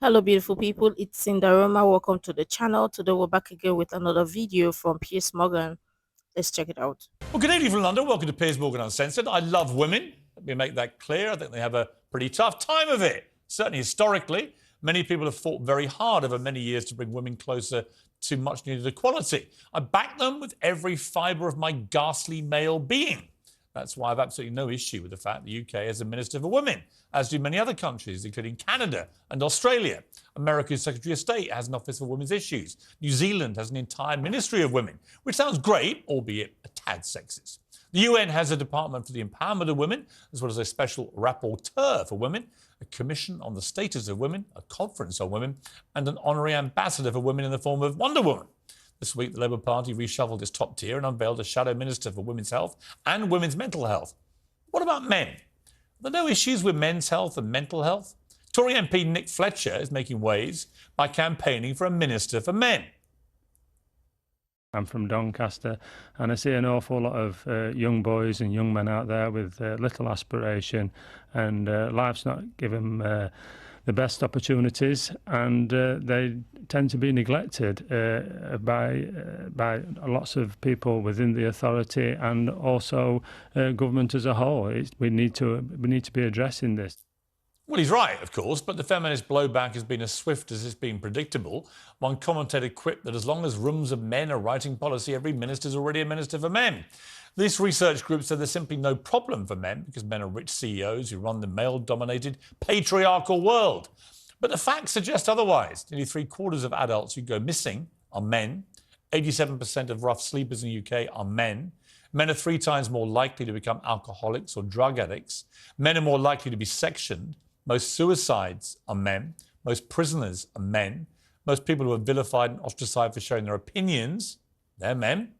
Hello beautiful people, it's Cinderoma. Welcome to the channel. Today we're back again with another video from Piers Morgan. Let's check it out. Well, good evening from London. Welcome to Piers Morgan Uncensored. I love women. Let me make that clear. I think they have a pretty tough time of it. Certainly historically, many people have fought very hard over many years to bring women closer to much needed equality. I back them with every fibre of my ghastly male being. That's why I've absolutely no issue with the fact the UK has a Minister for Women, as do many other countries, including Canada and Australia. America's Secretary of State has an Office for Women's Issues. New Zealand has an entire Ministry of Women, which sounds great, albeit a tad sexist. The UN has a Department for the Empowerment of Women, as well as a special rapporteur for women, a commission on the status of women, a conference on women, and an honorary ambassador for women in the form of Wonder Woman. This week, the Labour Party reshuffled its top tier and unveiled a shadow minister for women's health and women's mental health. What about men? Are there no issues with men's health and mental health? Tory MP Nick Fletcher is making waves by campaigning for a minister for men. I'm from Doncaster, and I see an awful lot of young boys and young men out there with little aspiration, and life's not given the best opportunities, and they tend to be neglected by lots of people within the authority and also government as a whole. We need to be addressing this. Well, he's right, of course, but the feminist blowback has been as swift as it's been predictable. One commentator quipped that as long as rooms of men are writing policy, every minister's already a minister for men. This research group said there's simply no problem for men because men are rich CEOs who run the male-dominated patriarchal world. But the facts suggest otherwise. Nearly three-quarters of adults who go missing are men. 87% of rough sleepers in the UK are men. Men are 3 times more likely to become alcoholics or drug addicts. Men are more likely to be sectioned. Most suicides are men. Most prisoners are men. Most people who are vilified and ostracised for sharing their opinions, they're men.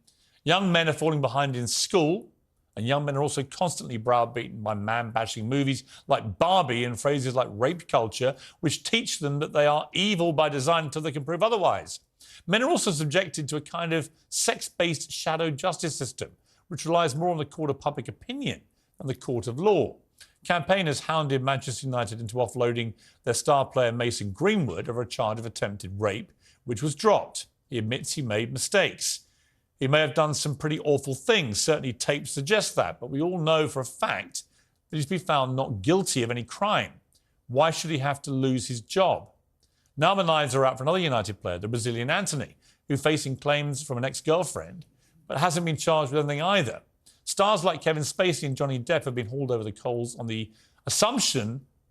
Young men are falling behind in school, and young men are also constantly browbeaten by man-bashing movies like Barbie and phrases like rape culture, which teach them that they are evil by design until they can prove otherwise. Men are also subjected to a kind of sex-based shadow justice system, which relies more on the court of public opinion than the court of law. Campaigners hounded Manchester United into offloading their star player Mason Greenwood over a charge of attempted rape, which was dropped. He admits he made mistakes. He may have done some pretty awful things. Certainly tapes suggest that, but we all know for a fact that he's been found not guilty of any crime. Why should he have to lose his job? Now the knives are out for another United player, the Brazilian Anthony, who's facing claims from an ex-girlfriend, but hasn't been charged with anything either. Stars like Kevin Spacey and Johnny Depp have been hauled over the coals on the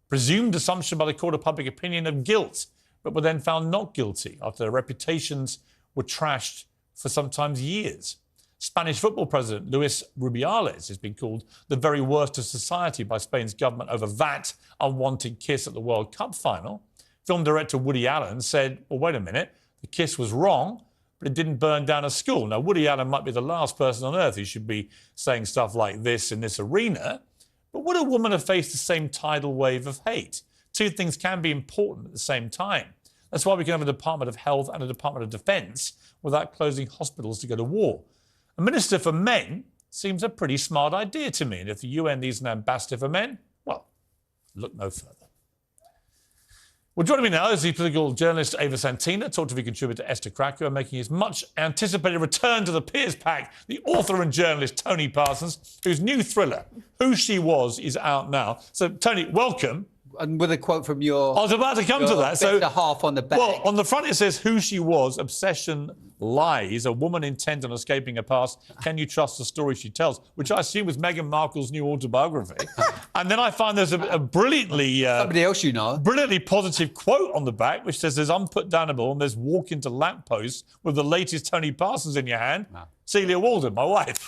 presumed assumption by the court of public opinion of guilt, but were then found not guilty after their reputations were trashed for sometimes years. Spanish football president Luis Rubiales has been called the very worst of society by Spain's government over that unwanted kiss at the World Cup final. Film director Woody Allen said, well, wait a minute, the kiss was wrong, but it didn't burn down a school. Now, Woody Allen might be the last person on earth who should be saying stuff like this in this arena, but would a woman have faced the same tidal wave of hate? Two things can be important at the same time. That's why we can have a Department of Health and a Department of Defence without closing hospitals to go to war. A minister for men seems a pretty smart idea to me, and if the UN needs an ambassador for men, well, look no further. Well, joining me now is the political journalist Ava Santina, Talk TV contributor Esther Krakue, making his much-anticipated return to the Piers pack, the author and journalist Tony Parsons, whose new thriller, Who She Was, is out now. So, Tony, welcome. And with a quote from your... I was about to come to that. So, the half on the back. Well, on the front it says, Who She Was, Obsession Lies, a woman intent on escaping her past. Can you trust the story she tells? Which I assume was Meghan Markle's new autobiography. And then I find there's a brilliantly... somebody else you know. Brilliantly positive quote on the back, which says there's unputdownable and there's walk into lampposts with the latest Tony Parsons in your hand. Wow. Celia Walden, my wife.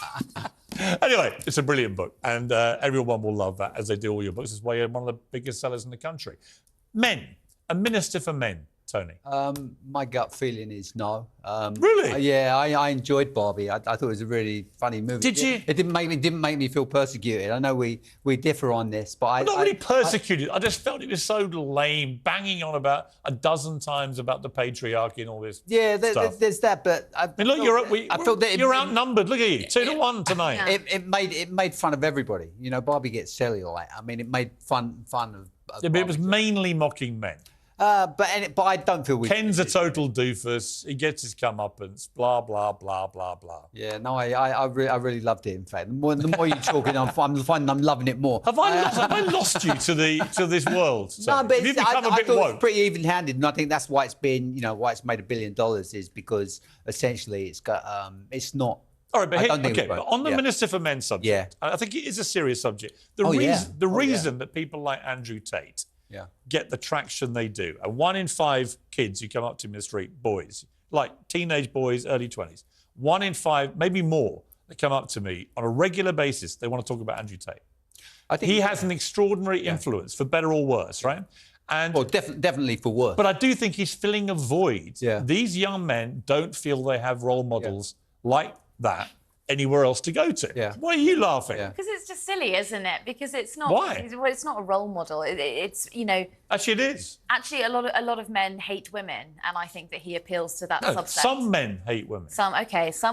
Anyway, it's a brilliant book, and everyone will love that, as they do all your books. It's why you're one of the biggest sellers in the country. Men, a minister for men, Tony. My gut feeling is no. Really? Yeah, I enjoyed Barbie. I thought it was a really funny movie. Did you? It didn't make me feel persecuted. I know we differ on this, but not really persecuted. I just felt it was so lame, banging on about a dozen times about the patriarchy and all this. Yeah, there's that. But I mean, look, you're outnumbered. Look at you, 2-1 tonight. It made fun of everybody. You know, Barbie gets cellulite. I mean, it made fun of. Yeah, but it was mainly mocking men. But I don't feel we. Ken's a total doofus. He gets his comeuppance. Blah blah blah blah blah. Yeah, no, I really loved it. In fact, the more you're talking, I'm finding I'm loving it more. Have I lost you to this world? No, but have you become a I bit thought woke? it's pretty even-handed, and I think that's why it's been, why it's made $1 billion is because essentially it's got it's not. All right, but but on the yeah. Minister for Men subject, I think it is a serious subject. The reason that people like Andrew Tate get the traction they do, and 1 in 5 kids who come up to me in the street, boys, like teenage boys, early 20s, 1 in 5, maybe more, that come up to me on a regular basis, they want to talk about Andrew Tate. I think he has an extraordinary influence, for better or worse, right? And well, definitely for worse. But I do think he's filling a void. Yeah. These young men don't feel they have role models like that anywhere else to go to. Yeah. Why are you laughing? Because it's just silly, isn't it? Because it's not. Why? Well, it's not a role model. It's Actually, it is. Actually, a lot of men hate women, and I think that he appeals to that subset. Some men hate women. Some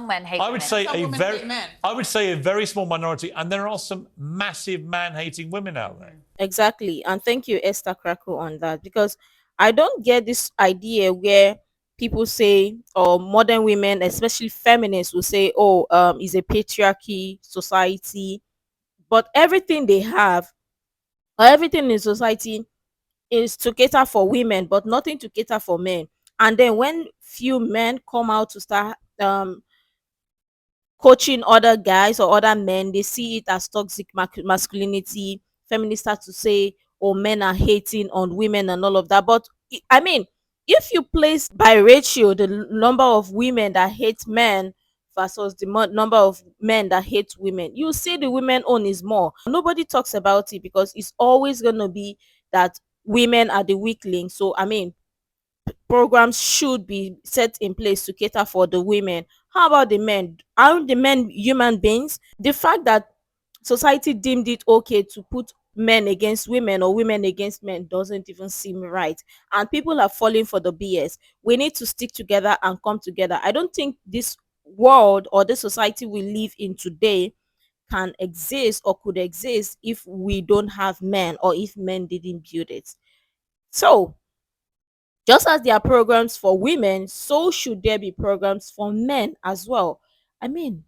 men hate women. I would say a very small minority, and there are some massive man-hating women out there. Exactly. And thank you, Esther Krakue, on that, because I don't get this idea where people say, or modern women, especially feminists, will say, oh, it's a patriarchy society, but everything they have, or everything in society, is to cater for women, but nothing to cater for men. And then when few men come out to start coaching other guys or other men, they see it as toxic masculinity. Feminists start to say, oh, men are hating on women and all of that. But I mean, if you place by ratio the number of women that hate men versus the number of men that hate women, you see the women own is more. Nobody talks about it because it's always going to be that women are the weak link. So I mean, programs should be set in place to cater for the women. How about the men? Aren't the men human beings? The fact that society deemed it okay to put men against women or women against men doesn't even seem right, and people are falling for the BS. We need to stick together and come together. I don't think this world or the society we live in today can exist or could exist if we don't have men, or if men didn't build it. So just as there are programs for women, so should there be programs for men as well. I mean,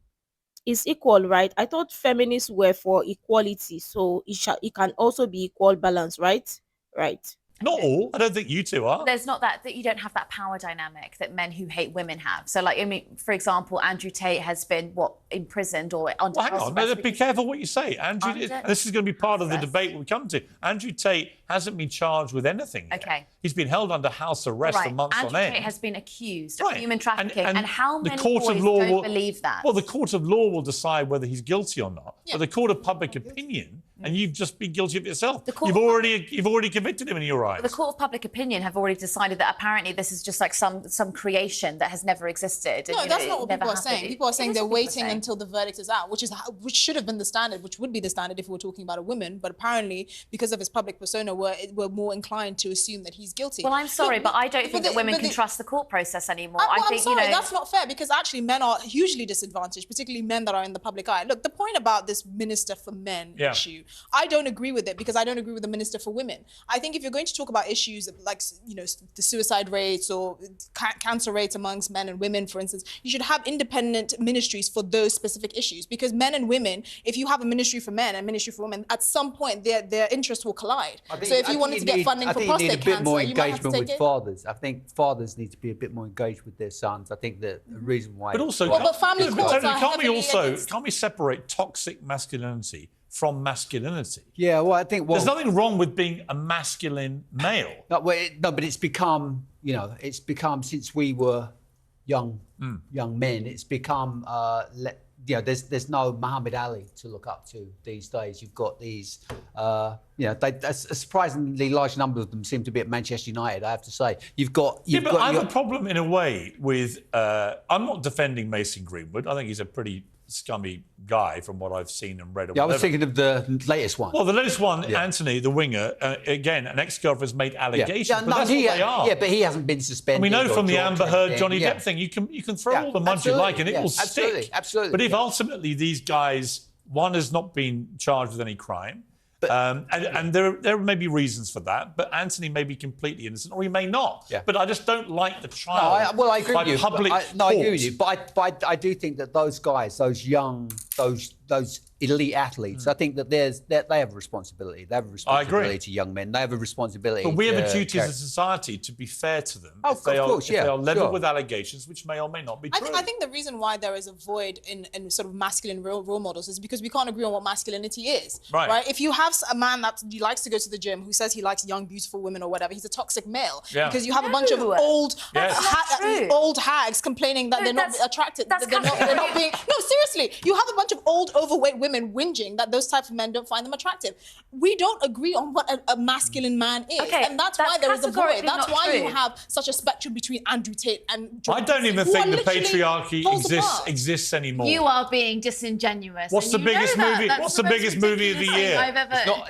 it's equal, right? I thought feminists were for equality, so it can also be equal balance, right? Right. Not all. I don't think you two are. There's not that you don't have that power dynamic that men who hate women have. So, like, I mean, for example, Andrew Tate has been imprisoned or under. Well, hang on, no, be careful what you say. Andrew, this is going to be part of the debate we come to. Andrew Tate hasn't been charged with anything yet. Okay. He's been held under house arrest for months Andrew on end. Tate has been accused of human trafficking, and how many the court boys of law don't believe that? Well, the court of law will decide whether he's guilty or not. Yeah. But the court of public opinion, and you've just been guilty of it yourself. You've already convicted him in your eyes. The court of public opinion have already decided that apparently this is just like some creation that has never existed. No, and, that's not what people are saying. People are saying they're waiting saying. until the verdict is out, which should have been the standard, which would be the standard if we were talking about a woman. But apparently, because of his public persona, we're more inclined to assume that he's guilty. Well, I'm sorry, but I don't think that women can trust the court process anymore. Well, I think, I'm sorry, that's not fair, because actually men are hugely disadvantaged, particularly men that are in the public eye. Look, the point about this Minister for Men issue, I don't agree with it, because I don't agree with the Minister for Women. I think if you're going to talk about issues like, the suicide rates or cancer rates amongst men and women, for instance, you should have independent ministries for those specific issues, because men and women, if you have a ministry for men and ministry for women, at some point their interests will collide. So if you wanted to get funding for prostate cancer, a bit more you might have to engagement take with it. fathers. I think fathers need to be a bit more engaged with their sons. I think that the reason why. But also, but family courts are can't we separate toxic masculinity from masculinity? Yeah, well, I think there's nothing wrong with being a masculine male. No, but it's become, since we were young men, it's become there's no Muhammad Ali to look up to these days. You've got these, a surprisingly large number of them seem to be at Manchester United, I have to say. But I have a problem in a way with, I'm not defending Mason Greenwood. I think he's a pretty scummy guy from what I've seen and read. I was thinking of the latest one. Well, the latest one, Anthony, the winger, again, an ex-girlfriend's made allegations, but that's what they are. Yeah, but he hasn't been suspended. And we know from the Amber Heard, Johnny Depp thing, you can throw all the mud you like and it will stick. Absolutely. But if ultimately these guys, one has not been charged with any crime, And there may be reasons for that, but Anthony may be completely innocent, or he may not. Yeah. But I just don't like the trial. I agree with you. I agree with you. But I do think that those guys, those young, those elite athletes, I think that they have a responsibility. They have a responsibility to young men. They have a responsibility. But we have a duty as a society to be fair to them. Of course, if they are leveled with allegations, which may or may not be true. I think the reason why there is a void in sort of masculine role models is because we can't agree on what masculinity is. Right. If you have a man that likes to go to the gym, who says he likes young, beautiful women or whatever, he's a toxic male. Yeah. Because you have a bunch of old hags complaining that they're not attracted. They're not being. No, seriously, you have a bunch of old, overweight women whinging that those types of men don't find them attractive. We don't agree on what a masculine man is, and that's why there is a void. That's why you have such a spectrum between Andrew Tate and Jordan I don't even Peterson, think who the are literally patriarchy poles apart. exists anymore. You are being disingenuous. What's the biggest movie? What's the biggest movie of the year?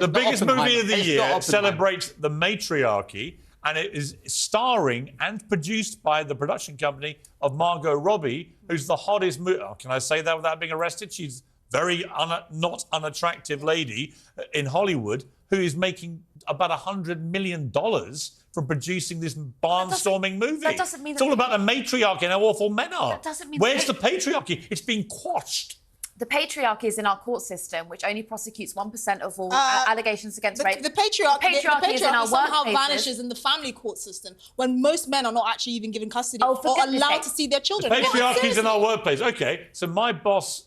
The biggest movie of the year celebrates the matriarchy, and it is starring and produced by the production company of Margot Robbie, who's the hottest. Can I say that without being arrested? She's very not unattractive lady in Hollywood who is making about $100 million from producing this barnstorming movie. That doesn't mean it's all about the matriarchy and how awful men are. That doesn't mean Where's the patriarchy? It's being quashed. The patriarchy is in our court system, which only prosecutes 1% of all allegations against rape. The patriarchy is in our somehow workplaces. vanishes in the family court system when most men are not actually even given custody or goodness allowed sake. to see their children. The patriarchy is in seriously. our workplace. Okay, so my boss,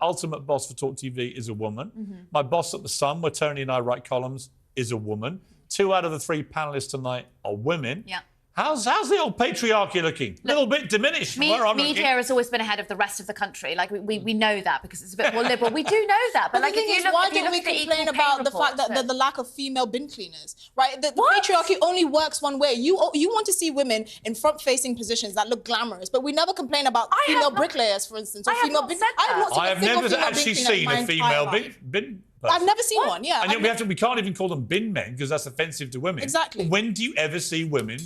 ultimate boss for Talk TV, is a woman. My boss at The Sun, where Tony and I write columns, is a woman. 2 out of the 3 panelists tonight are women. Yeah. How's the old patriarchy looking? A little bit diminished from where I'm media looking. has always been ahead of the rest of the country. Like we know that because it's a bit more liberal. We do know that, but like the thing if is, you look, why if you don't look we at the complain equal pay about the fact reports, that the lack of female bin cleaners, right? The What? patriarchy only works one way. You want to see women in front-facing positions that look glamorous, but we never complain about female bricklayers, for instance, or I have female not bin. said that. I have never actually seen a female bin person. I've never seen one. Yeah, And we can't even call them bin men because that's offensive to women. Exactly. When do you ever see women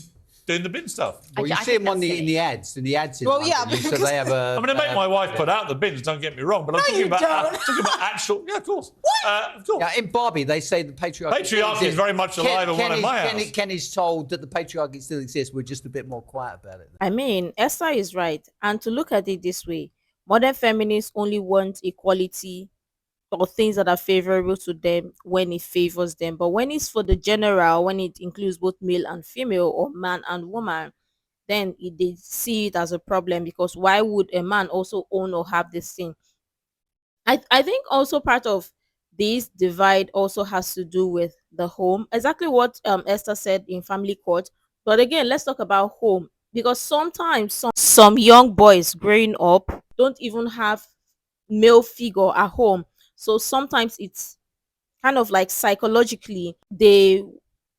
doing the bin stuff? Well, you I see think them on that's in the ads. In the ads. Well, yeah, so they have a. I mean, I make my wife put out the bins, don't get me wrong, but I'm talking about actual. Yeah, of course. Of course. Yeah, in Barbie, they say the patriarchy. Patriarchy is very much alive in one of my house. Kenny's told that the patriarchy still exists. We're just a bit more quiet about it. I mean, Esther is right. And to look at it this way, modern feminists only want equality or things that are favorable to them when it favors them. But when it's for the general, when it includes both male and female or man and woman, then they see it as a problem, because why would a man also own or have this thing? I think also part of this divide also has to do with the home. Exactly what Esther said in family court. But again, let's talk about home, because sometimes some young boys growing up don't even have male figure at home. So sometimes it's kind of like psychologically they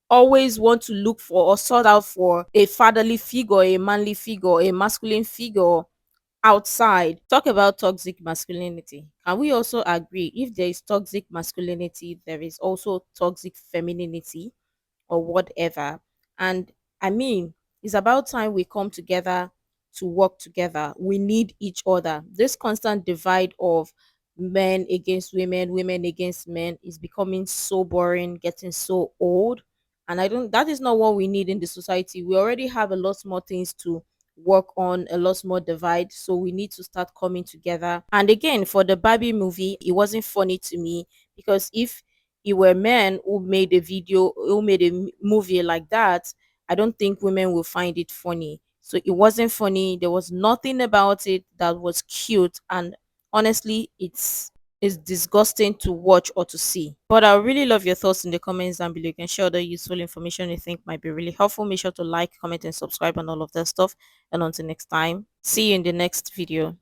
always want to look for or sort out for a fatherly figure, a manly figure, a masculine figure outside. Talk about toxic masculinity. Can we also agree if there is toxic masculinity, there is also toxic femininity or whatever? And I mean, it's about time we come together to work together. We need each other. This constant divide of men against women, women against men is becoming so boring, getting so old. And that is not what we need in the society. We already have a lot more things to work on, a lot more divide. So we need to start coming together. And again, for the Barbie movie, it wasn't funny to me, because if it were men who made a movie like that, I don't think women will find it funny. So it wasn't funny. There was nothing about it that was cute. And honestly, it's disgusting to watch or to see. But I really love your thoughts in the comments down below. You can share the useful information you think might be really helpful. Make sure to like, comment, and subscribe on all of that stuff. And until next time, see you in the next video.